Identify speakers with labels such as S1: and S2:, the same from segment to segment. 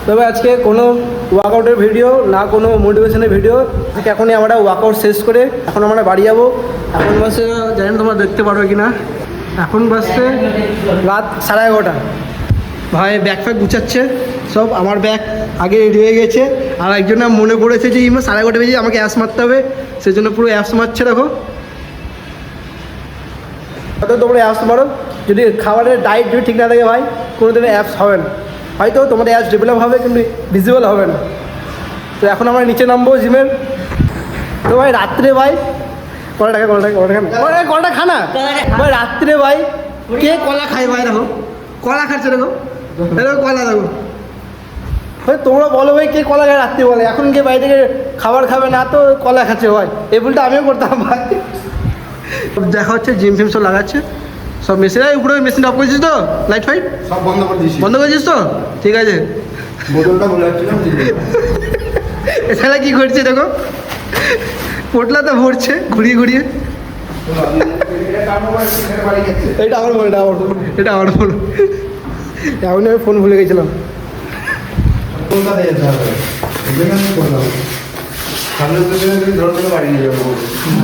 S1: তবে আজকে কোনো ওয়ার্কআউটের ভিডিও না কোনো মোটিভেশনের ভিডিও, এখনই আমরা ওয়ার্কআউট শেষ করে এখন আমরা বাড়ি যাবো। এখন বাসে জানি না তোমরা দেখতে পারো কি না, এখন বাসছে রাত 11:30। ভাই ব্যাগ ফ্যাগ গুছাচ্ছে সব, আমার ব্যাগ আগে রেডি হয়ে গেছে। আর একজনে মনে পড়েছে যে 11:30 বেজে আমাকে অ্যাপস মারতে হবে, সেজন্য পুরো অ্যাপস মারছে। দেখো হয়তো তোমরা অ্যাপস মারো, যদি খাবারের ডায়েট যদি ঠিক না থাকে ভাই কোনো দিনের অ্যাপস হবে না। হয়তো তোমাদের অ্যাপস ডেভেলপ হবে কিন্তু ভিজিবল হবে না। তো এখন আমরা নিচে নামবো জিমের। তো ভাই রাত্রে ভাই কটা খানা ভাই রাত্রে ভাই কে কলা খায় ভাই? দেখো কলা খাচ্ছে, দেখো কলা, দেখো ভাই তোমরা বলো ভাই কে কলা খায় রাত্রে বলে? এখন কে বাড়ি থেকে খাবার খাবে না তো কলা খাচ্ছে ভাই? এই ভুলটা আমিও করতাম ভাই। দেখা হচ্ছে জিম ফিম সব লাগাচ্ছে, সব মেশিন উপরে মেশিন অফ করেছিস তো? লাইট ফাইট
S2: সব বন্ধ করে দিয়েছি।
S1: বন্ধ করেছিস তো? ঠিক আছে।
S2: বোতলটা বলে রাখছিলাম।
S1: এছাড়া কী করছে দেখো, পোটলা তো ভরছে ঘুরিয়ে ঘুরিয়ে। এটা আমার ফোন, এটা আমার ফোন। এখন আমি ফোন ভুলে গেছিলাম।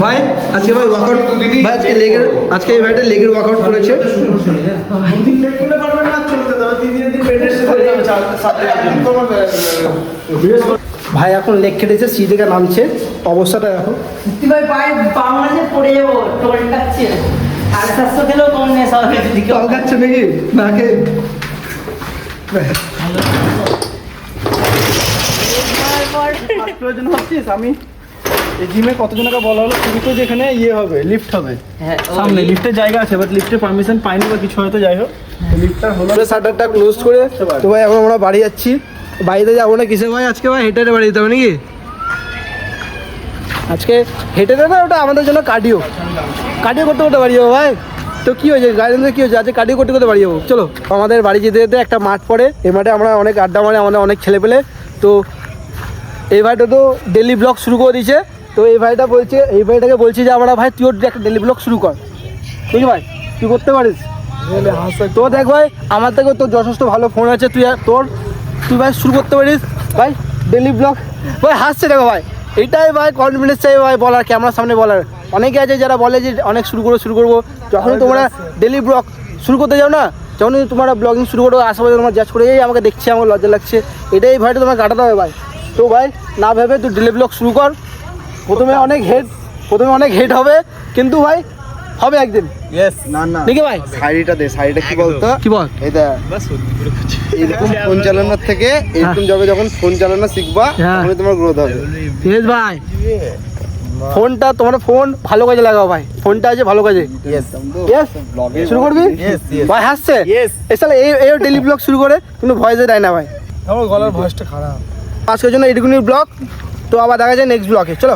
S1: ভাই আজকে ভাই ওয়ার্কআউট, ভাই আজকে লেগের, আজকে এই ভাইটা লেগের ওয়ার্কআউট করেছে। ভাই এখন লেগ কেটেছে, সি থেকে নামছে, অবস্থাটা দেখো।
S3: ভাই পায়ে পা মারছে পড়ে যাবো, টোল কাটছে। 750 কিলো কম নেই সব দিকে।
S1: জল খাচ্ছে নাকি না খেয়ে? প্রয়োজন ভাবছিস আমি এই জিমে কতজনকে বলা হলো তুমি তো যেখানে ইয়ে হবে লিফট হবে সামনে, লিফটের জায়গা আছে বাট লিফটের পারমিশন পাইনি বা কিছু হয়তো, যাই হোক লিফটটা হলো। শাটারটা ক্লোজ করে তো ভাই এখন আমরা বাড়ি যাচ্ছি। বাড়িতে যাবো না কিসে ভাই? আজকে ভাই হেঁটে বাড়ি যেতে হবে নাকি? আজকে হেঁটে না, ওটা আমাদের জন্য কার্ডিও করতে করতে বাড়ি যাবো ভাই। তো কী হয়েছে গার্ডেনদের কী হয়েছে? আজকে কার্ডিও করতে করতে বাড়ি যাবো। চলো আমাদের বাড়ি যেতে যেতে একটা মাঠ পড়ে, এই মাঠে আমরা অনেক আড্ডা মারে, আমাদের অনেক ছেলে পেলে। তো এই ভাইটা তো ডেলি ব্লগ শুরু করে দিয়েছে। তো এই ভাইটা বলছে, এই ভাইটাকে বলছি যে আমরা ভাই তুই একটা ডেলি ব্লগ শুরু কর, বুঝলি ভাই? তুই করতে পারিস তো দেখ ভাই, আমার থেকে তোর যথেষ্ট ভালো ফোন আছে, তুই ভাই শুরু করতে পারিস ভাই ডেলি ব্লগ। ভাই হাসছে দেখো ভাই, এইটাই ভাই কনফিডেন্স চাই ভাই বলার, ক্যামেরার সামনে বলার। অনেকে আছে যারা বলে যে অনেক শুরু করবো। যখনই তোমরা ডেলি ব্লগ শুরু করতে যাও না, যখনই তোমরা ব্লগিং শুরু করো আশেপাশে তোমার জাজ করে এই আমাকে দেখছি, আমার লজ্জা লাগছে, এটাই ভাইটা তোমার কাটাতে হবে ভাই। তো ভাই না ভেবে তুই ডেলি ব্লগ শুরু কর। প্রথমে অনেক হেড হবে কিন্তু ভাই হবে একদিন। নাকি ভাই?
S2: শাড়িটা কি বলতো?
S1: কি বল?
S2: এটা এরকম ফোন চালানোর থেকে এরকম যাবে, যখন ফোন চালানো শিখবা তখন তোমার গ্রোথ হবে।
S1: ইয়েস ভাই, ফোনটা তোমার ফোন ভালো কাজে লাগাও ভাই, ফোনটা আছে ভালো কাজে। শুরু করবি ভাই? হাসছে এসালে এই ডেলি ব্লগ শুরু করে কিন্তু ভয়েসে দেয় না ভাই, আমার গলার ভয়েসটা খারাপ। আজকের জন্য এইটুকুনি ব্লগ, তো আবার দেখা যায় নেক্সট ব্লগে। চলো।